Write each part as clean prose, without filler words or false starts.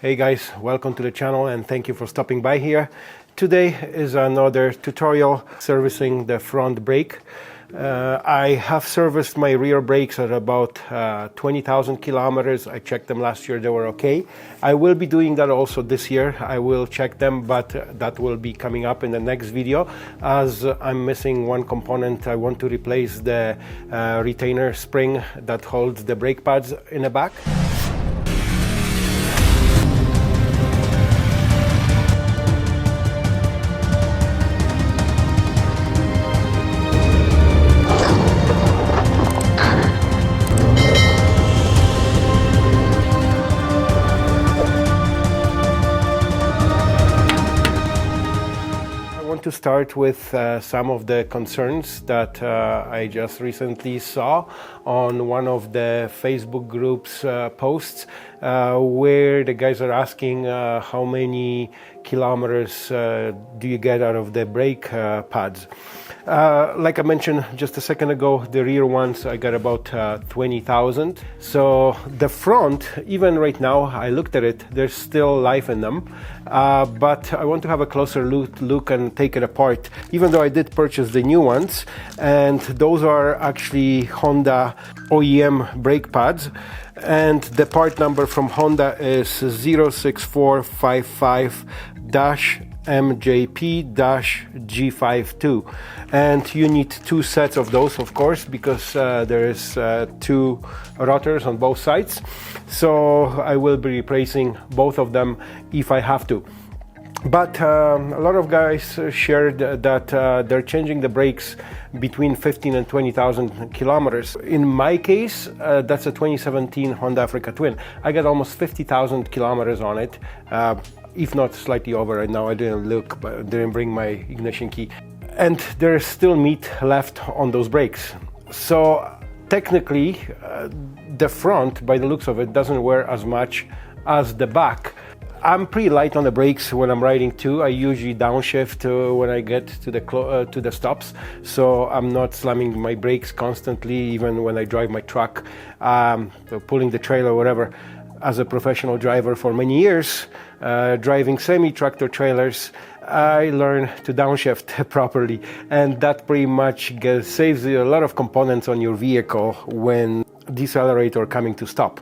Hey guys, welcome to the channel and thank you for stopping by here. Today is another tutorial servicing the front brake. I have serviced my rear brakes at about 20,000 kilometers. I checked them last year, they were okay. I will be doing that also this year. I will check them, but that will be coming up in the next video as I'm missing one component. I want to replace the retainer spring that holds the brake pads in the back. To start with some of the concerns that I just recently saw on one of the Facebook groups posts where the guys are asking how many kilometers do you get out of the brake pads. Like I mentioned just a second ago, the rear ones I got about 20,000. So the front, even right now, I looked at it, there's still life in them, but I want to have a closer look and take it apart, even though I did purchase the new ones, and those are actually Honda OEM brake pads, and the part number from Honda is 06455-MJP-G52, and you need two sets of those, of course, because there is two rotors on both sides, so I will be replacing both of them if I have to. But a lot of guys shared that they're changing the brakes between 15 and 20,000 kilometers. In my case, that's a 2017 Honda Africa Twin. I got almost 50,000 kilometers on it, if not slightly over right now. I didn't look, but didn't bring my ignition key. And there's still meat left on those brakes. So technically, the front, by the looks of it, doesn't wear as much as the back. I'm pretty light on the brakes when I'm riding too. I usually downshift when I get to the stops, so I'm not slamming my brakes constantly, even when I drive my truck, pulling the trailer or whatever. As a professional driver for many years, driving semi-tractor trailers, I learned to downshift properly, and that pretty much saves you a lot of components on your vehicle when decelerate or coming to stop.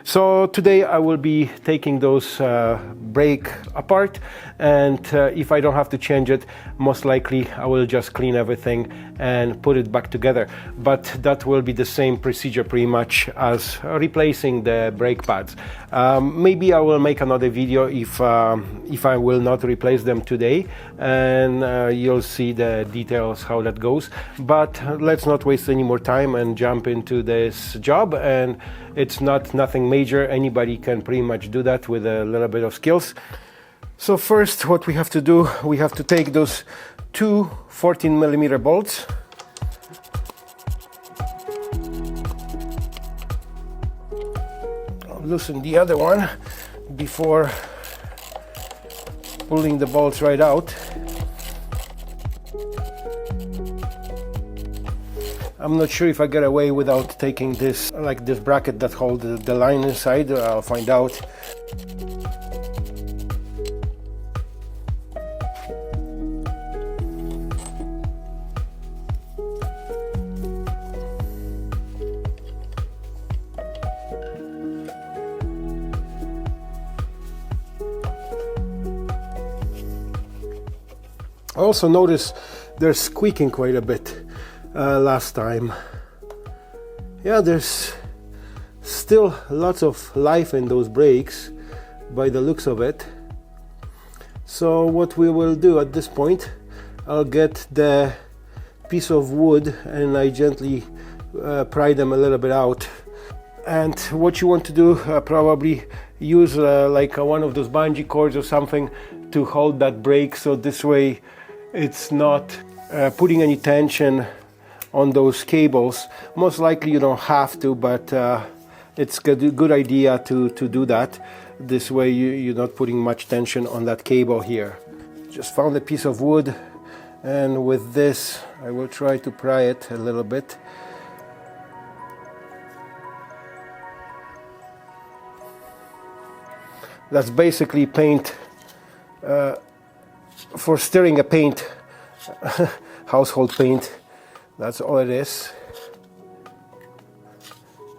So today I will be taking those brake apart, and if I don't have to change it, most likely I will just clean everything and put it back together. But that will be the same procedure pretty much as replacing the brake pads. Maybe I will make another video if I will not replace them today, and you'll see the details how that goes. But let's not waste any more time and jump into this job. And it's nothing major. Anybody can pretty much do that with a little bit of skills. So first, what we have to do, we have to take those two 14mm bolts. I'll loosen the other one before pulling the bolts right out. I'm not sure if I get away without taking this, like this bracket that holds the line inside. I'll find out. I also notice they're squeaking quite a bit. Last time. Yeah, there's still lots of life in those brakes by the looks of it. So what we will do at this point, I'll get the piece of wood and I gently pry them a little bit out. And what you want to do, probably use like one of those bungee cords or something to hold that brake, so this way it's not putting any tension on those cables. Most likely you don't have to, but it's a good idea to do that. This way you're not putting much tension on that cable here. Just found a piece of wood, and with this I will try to pry it a little bit. That's basically paint for stirring a paint, household paint. That's all it is.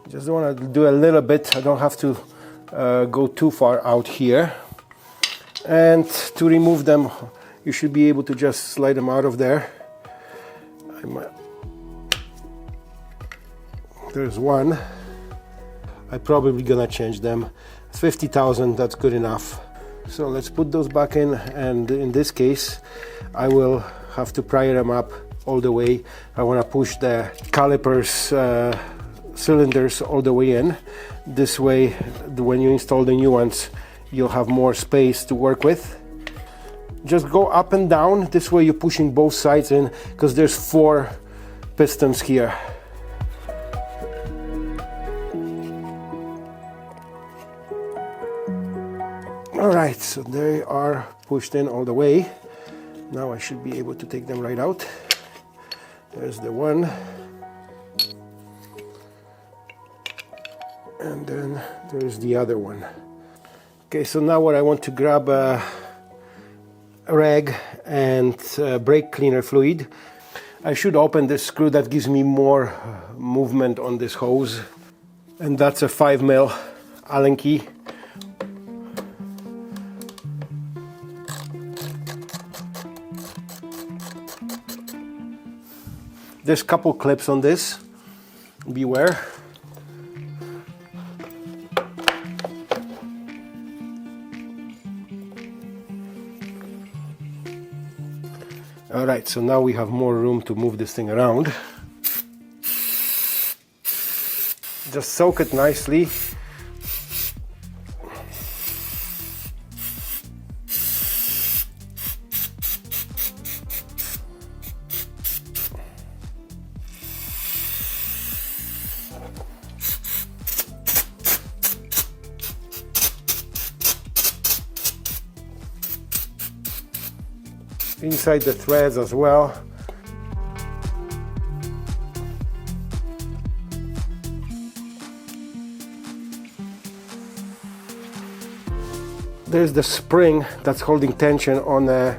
Just want to do a little bit. I don't have to go too far out here. And to remove them, you should be able to just slide them out of there. There's one. I'm probably gonna change them. 50,000, that's good enough. So let's put those back in, and in this case I will have to pry them up all the way. I want to push the calipers cylinders all the way in. This way, when you install the new ones, you'll have more space to work with. Just go up and down. This way you're pushing both sides in, because there's 4 pistons here. Alright, so they are pushed in all the way. Now I should be able to take them right out. There's the one. And then there's the other one. Okay, so now what I want to grab a rag and brake cleaner fluid. I should open this screw. That gives me more movement on this hose. And that's a 5mm Allen key. There's a couple clips on this, beware. Alright, so now we have more room to move this thing around. Just soak it nicely. Inside the threads as well. There's the spring that's holding tension on the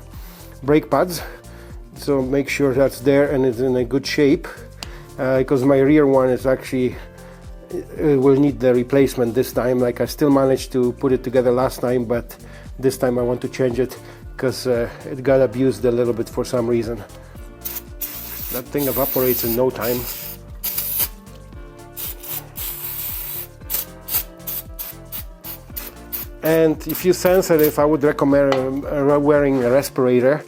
brake pads, so make sure that's there and it's in a good shape, because my rear one is actually will need the replacement this time. Like, I still managed to put it together last time, but this time I want to change it because it got abused a little bit for some reason. That thing evaporates in no time. And if you're sensitive, I would recommend wearing a respirator,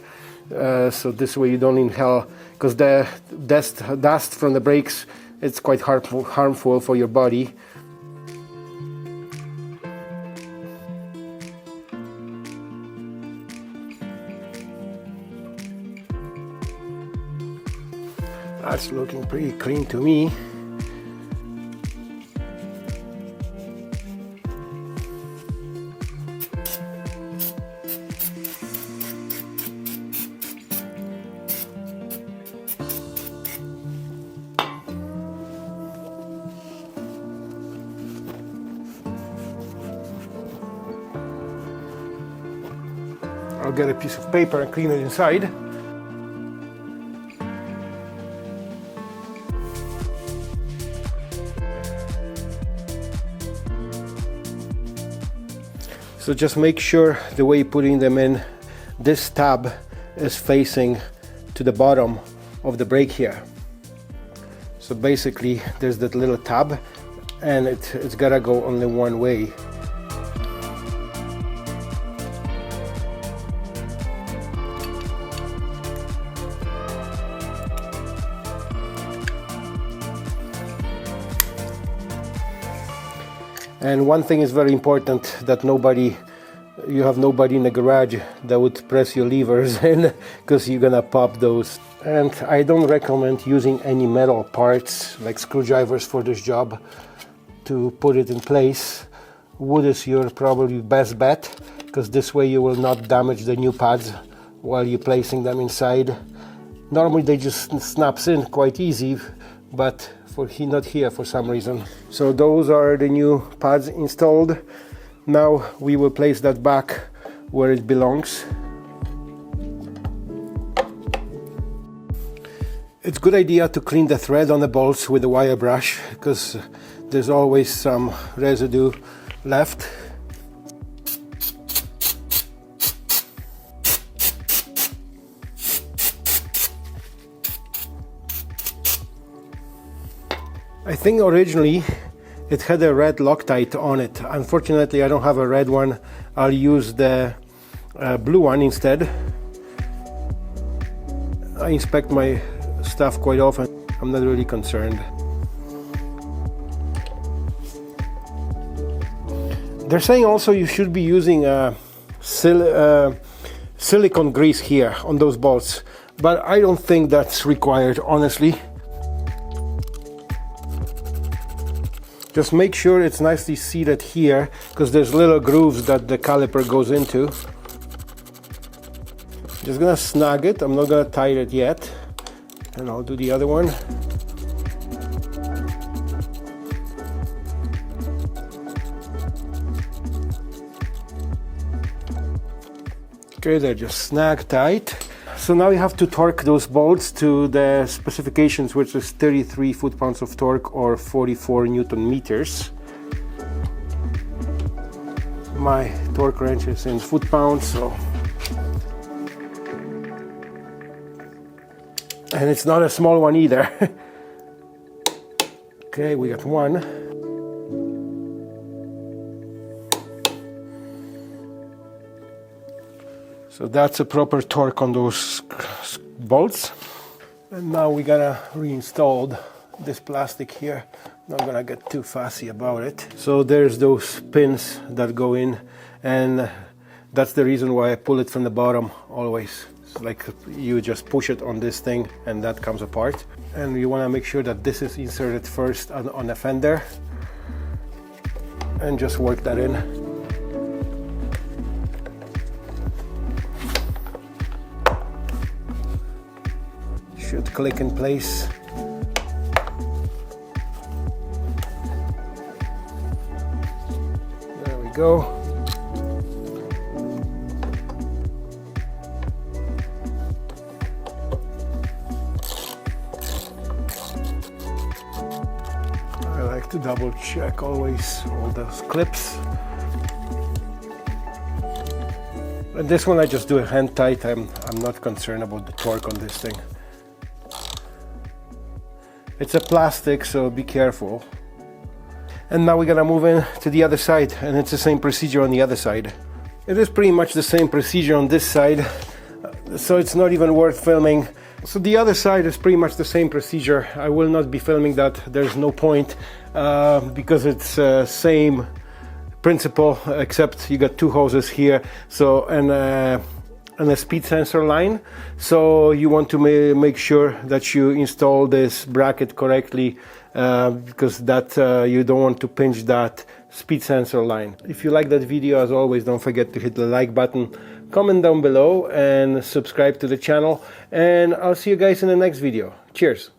so this way you don't inhale, because the dust from the brakes, it's quite harmful for your body. That's looking pretty clean to me. I'll get a piece of paper and clean it inside. So just make sure the way you're putting them in, this tab is facing to the bottom of the brake here. So basically there's that little tab, and it's gotta go only one way. And one thing is very important, that you have nobody in the garage that would press your levers in, because you're gonna pop those. And I don't recommend using any metal parts like screwdrivers for this job to put it in place. Wood is your probably best bet, because this way you will not damage the new pads while you're placing them inside. Normally they just snaps in quite easy, but not here for some reason. So those are the new pads installed. Now we will place that back where it belongs. It's a good idea to clean the thread on the bolts with a wire brush, because there's always some residue left. I think originally it had a red Loctite on it. Unfortunately, I don't have a red one. I'll use the blue one instead. I inspect my stuff quite often. I'm not really concerned. They're saying also you should be using silicone grease here on those bolts, but I don't think that's required, honestly. Just make sure it's nicely seated here, because there's little grooves that the caliper goes into. Just gonna snag it. I'm not gonna tie it yet. And I'll do the other one. Okay, they're just snag tight. So now you have to torque those bolts to the specifications, which is 33 foot-pounds of torque or 44 Newton meters. My torque wrench is in foot-pounds, so. And it's not a small one either. Okay, we got one. So that's a proper torque on those bolts. And now we gotta reinstall this plastic here. Not gonna get too fussy about it. So there's those pins that go in, and that's the reason why I pull it from the bottom always. It's like you just push it on this thing and that comes apart. And you wanna make sure that this is inserted first on a fender, and just work that in. Should click in place. There we go. I like to double check always all those clips. And this one I just do a hand tight. I'm not concerned about the torque on this thing. It's a plastic, so be careful. And now we're gonna move in to the other side, and it's the same procedure on the other side. It is pretty much the same procedure on this side, so it's not even worth filming. So the other side is pretty much the same procedure. I will not be filming that. There's no point, because it's same principle, except you got two hoses here. So and a speed sensor line. So you want to make sure that you install this bracket correctly, because that you don't want to pinch that speed sensor line. If you like that video, as always, don't forget to hit the like button, comment down below, and subscribe to the channel. And I'll see you guys in the next video. Cheers.